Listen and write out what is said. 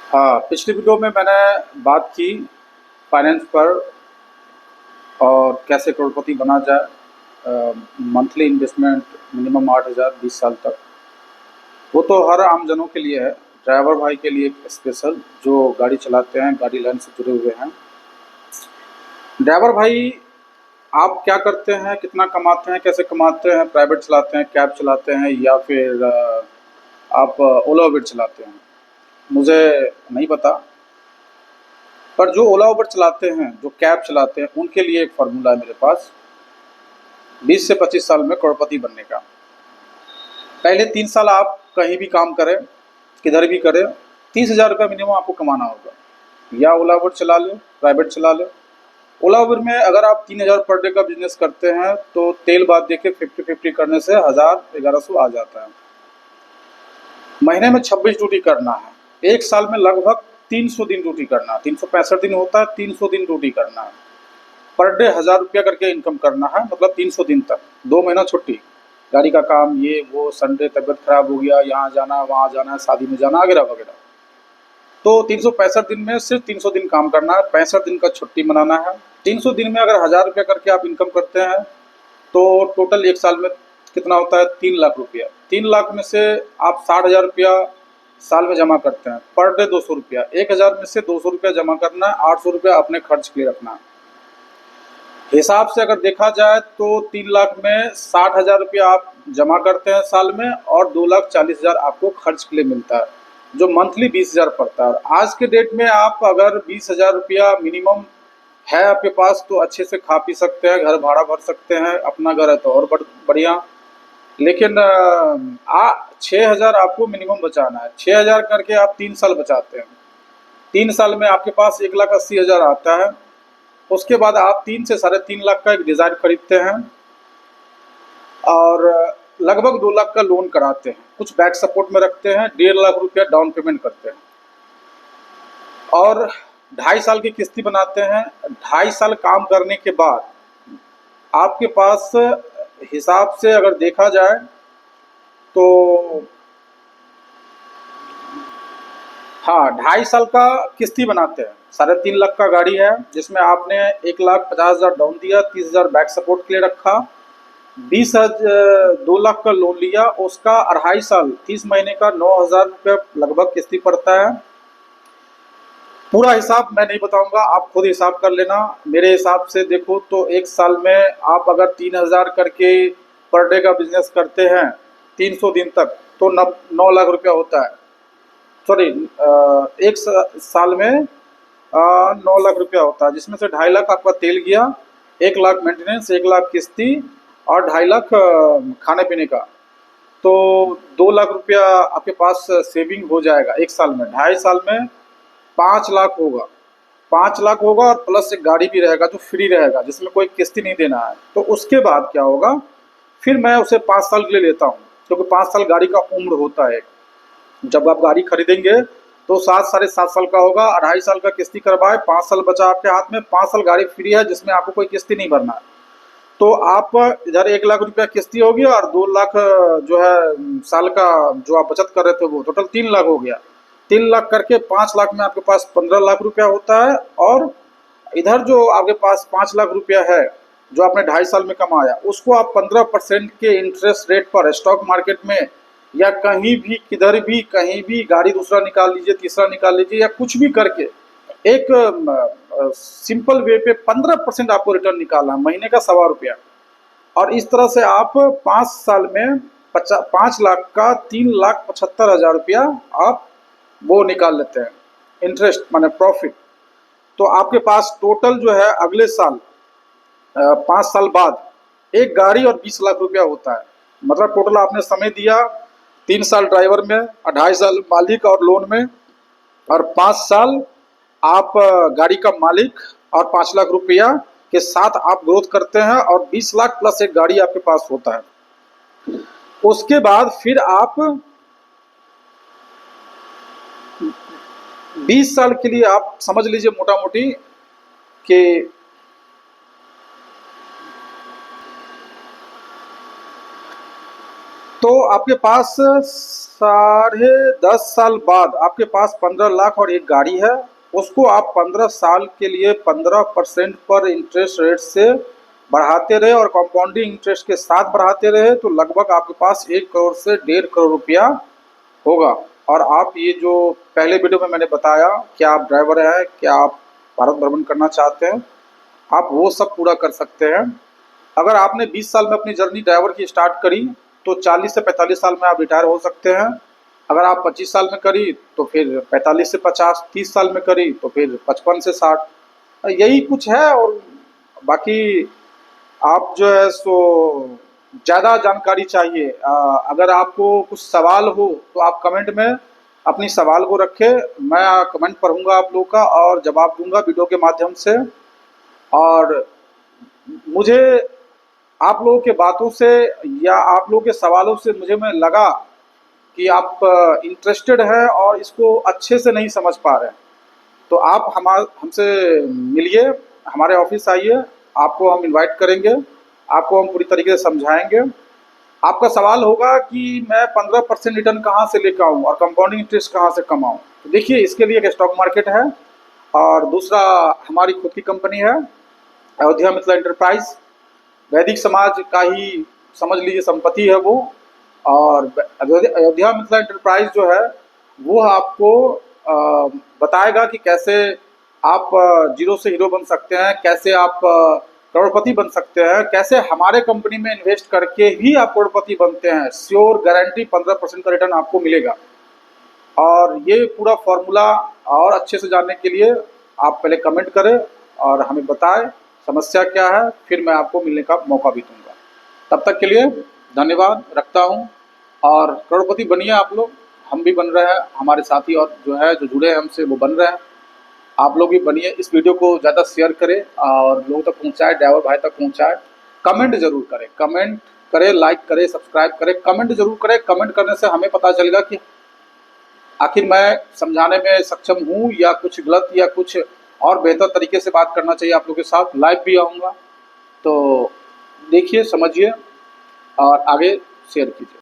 हाँ, पिछली वीडियो में मैंने बात की फाइनेंस पर और कैसे करोड़पति बना जाए। मंथली इन्वेस्टमेंट मिनिमम 8,000 20 साल तक। वो तो हर आम जनों के लिए है, ड्राइवर भाई के लिए स्पेशल जो गाड़ी चलाते हैं, गाड़ी लाइन से जुड़े हुए हैं। ड्राइवर भाई, आप क्या करते हैं, कितना कमाते हैं, कैसे कमाते हैं? प्राइवेट चलाते हैं, कैब चलाते हैं, या फिर आप ओला उबेर चलाते हैं? मुझे नहीं पता। पर जो ओला उबर चलाते हैं, जो कैब चलाते हैं, उनके लिए एक फार्मूला है मेरे पास 20 से 25 साल में करोड़पति बनने का। पहले 3 साल आप कहीं भी काम करें, किधर भी करें, 30,000 रुपये मिनिमम आपको कमाना होगा। या ओला उबर चला लें, प्राइवेट चला लें। ओला उबर में अगर आप 3,000 पर डे का बिजनेस करते हैं तो तेल बाद दे के 50-50 करने से 1,000-1,100 आ जाता है। महीने में 26 ड्यूटी करना है, एक साल में लगभग 300 दिन ड्यूटी करना है। 365 दिन होता है, 300 दिन ड्यूटी करना है। पर डे 1,000 रुपया करके इनकम करना है, मतलब 300 दिन तक। 2 महीना छुट्टी, गाड़ी का काम, ये वो, संडे तबीयत खराब हो गया, यहाँ जाना वहाँ जाना, शादी में जाना वगैरह वगैरह। तो 365 दिन में सिर्फ 300 दिन काम करना है, 65 दिन का छुट्टी मनाना है। 300 दिन में अगर 1,000 रुपया करके आप इनकम करते हैं तो टोटल एक साल में कितना होता है? 3 लाख रुपया। 3 लाख में से आप 60,000 रुपया साल में जमा करते हैं, पर डे 200 रुपया। 1,000 में से 200 रुपया जमा करना है, 800 रुपया अपने खर्च के लिए रखना है। हिसाब से अगर देखा जाए तो 3 लाख में 60,000 रुपया आप जमा करते हैं साल में, और 2,40,000 आपको खर्च के लिए मिलता है, जो मंथली 20,000 पड़ता है। और आज के डेट में आप अगर 20,000 रुपया मिनिमम है आपके पास तो अच्छे से खा पी सकते हैं, घर भाड़ा भर सकते हैं। अपना घर है तो और बढ़िया। लेकिन 6,000 आपको मिनिमम बचाना है। 6,000 करके आप 3 साल बचाते हैं, 3 साल में आपके पास 1,80,000 आता है। उसके बाद आप 3 से 3.5 लाख का एक डिज़ाइन खरीदते हैं और लगभग 2 लाख का लोन कराते हैं। कुछ बैक सपोर्ट में रखते हैं, 1.5 लाख रुपया डाउन पेमेंट करते हैं और 2.5 साल की किस्ती बनाते हैं। 2.5 साल काम करने के बाद आपके पास हिसाब से अगर देखा जाए तो हाँ, 2.5 साल का किस्ती बनाते हैं। 3.5 लाख का गाड़ी है जिसमें आपने 1,50,000 डाउन दिया, 30,000 बैक सपोर्ट के लिए रखा, 2 लाख का लोन लिया। उसका 2.5 साल 30 महीने का 9,000 रुपये लगभग किस्ती पड़ता है। पूरा हिसाब मैं नहीं बताऊंगा, आप खुद हिसाब कर लेना। मेरे हिसाब से देखो तो एक साल में आप अगर 3,000 करके पर डे का बिजनेस करते हैं 300 दिन तक तो 9 लाख रुपया होता है। सॉरी, एक साल में 9 लाख रुपया होता है, जिसमें से 2.5 लाख आपका तेल गया, 1 लाख मेंटेनेंस, 1 लाख किस्ती और 2.5 लाख खाने पीने का। तो 2 लाख रुपया आपके पास सेविंग हो जाएगा एक साल में। 2.5 साल में 5 लाख होगा। 5 लाख होगा और प्लस एक गाड़ी भी रहेगा जो फ्री रहेगा, जिसमें कोई किस्ती नहीं देना है। तो उसके बाद क्या होगा, फिर मैं उसे 5 साल के लिए लेता हूँ, क्योंकि 5 साल गाड़ी का उम्र होता है। जब आप गाड़ी खरीदेंगे तो 7 साढ़े 7 साल का होगा, 2.5 साल का किस्ती करवाए, 5 साल बचा आपके हाथ में, 5 साल गाड़ी फ्री है जिसमें आपको कोई किस्ती नहीं भरना है। तो आप इधर 1 लाख रुपया किस्ती होगी और 2 लाख जो है साल का जो आप बचत कर रहे थे, वो टोटल 3 लाख हो गया। 3 लाख करके 5 लाख में आपके पास 15 लाख रुपया होता है। और इधर जो आपके पास 5 लाख रुपया है जो आपने 2.5 साल में कमाया, उसको आप 15% के इंटरेस्ट रेट पर स्टॉक मार्केट में या कहीं भी, किधर भी, कहीं भी गाड़ी दूसरा निकाल लीजिए, तीसरा निकाल लीजिए, या कुछ भी करके एक सिंपल वे पे 15% आपको रिटर्न निकालना है, महीने का 1.25 रुपया। और इस तरह से आप 5 साल में 5 लाख का 3,75,000 रुपया आप वो निकाल लेते हैं, इंटरेस्ट माने प्रॉफिट। तो आपके पास टोटल जो है अगले साल 5 साल बाद एक गाड़ी और 20 लाख रुपया होता है। मतलब टोटल आपने समय दिया 3 साल ड्राइवर में, 2.5 साल मालिक और लोन में, और 5 साल आप गाड़ी का मालिक, और 5 लाख रुपया के साथ आप ग्रोथ करते हैं, और 20 लाख प्लस एक गाड़ी आपके पास होता है। उसके बाद फिर आप 20 साल के लिए आप समझ लीजिए मोटा मोटी कि तो आपके पास 10.5 साल बाद आपके पास 15 लाख और एक गाड़ी है, उसको आप 15 साल के लिए 15% पर इंटरेस्ट रेट से बढ़ाते रहे और कंपाउंडिंग इंटरेस्ट के साथ बढ़ाते रहे, तो लगभग आपके पास 1 करोड़ से 1.5 करोड़ रुपया होगा। और आप ये जो पहले वीडियो में मैंने बताया, क्या आप ड्राइवर हैं, क्या आप भारत भ्रमण करना चाहते हैं, आप वो सब पूरा कर सकते हैं। अगर आपने 20 साल में अपनी जर्नी ड्राइवर की स्टार्ट करी तो 40 से 45 साल में आप रिटायर हो सकते हैं। अगर आप 25 साल में करी तो फिर 45 से 50, 30 साल में करी तो फिर 55 से 60, यही कुछ है। और बाकी आप जो है सो ज़्यादा जानकारी चाहिए, अगर आपको कुछ सवाल हो तो आप कमेंट में अपनी सवाल को रखें, मैं कमेंट पढ़ूंगा आप लोगों का और जवाब दूंगा वीडियो के माध्यम से। और मुझे आप लोगों के बातों से या आप लोगों के सवालों से मुझे में लगा कि आप इंटरेस्टेड हैं और इसको अच्छे से नहीं समझ पा रहे हैं। तो आप हमसे मिलिए, हमारे ऑफिस आइए, आपको हम इनवाइट करेंगे, आपको हम पूरी तरीके से समझाएंगे। आपका सवाल होगा कि मैं 15% रिटर्न कहाँ से लेकर आऊँ और कंपाउंडिंग इंटरेस्ट कहाँ से कमाऊँ। तो देखिए, इसके लिए एक स्टॉक मार्केट है और दूसरा हमारी खुद की कंपनी है अयोध्या मिथिला एंटरप्राइज। वैदिक समाज का ही समझ लीजिए संपत्ति है वो। और अयोध्या मिथिला एंटरप्राइज जो है वो आपको बताएगा कि कैसे आप जीरो से हीरो बन सकते हैं, कैसे आप करोड़पति बन सकते हैं, कैसे हमारे कंपनी में इन्वेस्ट करके ही आप करोड़पति बनते हैं। श्योर गारंटी 15% का रिटर्न आपको मिलेगा। और ये पूरा फॉर्मूला और अच्छे से जानने के लिए आप पहले कमेंट करें और हमें बताएं समस्या क्या है, फिर मैं आपको मिलने का मौका भी दूंगा। तब तक के लिए धन्यवाद, रखता हूं। और करोड़पति बनिए आप लोग, हम भी बन रहे हैं, हमारे साथी और जो है जो जुड़े हैं हमसे वो बन रहे हैं। आप लोग भी बनिए, इस वीडियो को ज़्यादा शेयर करें और लोगों तक पहुंचाएं, ड्राइवर भाई तक पहुंचाएं। कमेंट जरूर करें, कमेंट करें, लाइक करें, सब्सक्राइब करें, कमेंट जरूर करें। कमेंट करने से हमें पता चलेगा कि आखिर मैं समझाने में सक्षम हूँ या कुछ गलत या कुछ और बेहतर तरीके से बात करना चाहिए। आप लोगों के साथ लाइव भी आऊँगा, तो देखिए, समझिए और आगे शेयर कीजिए।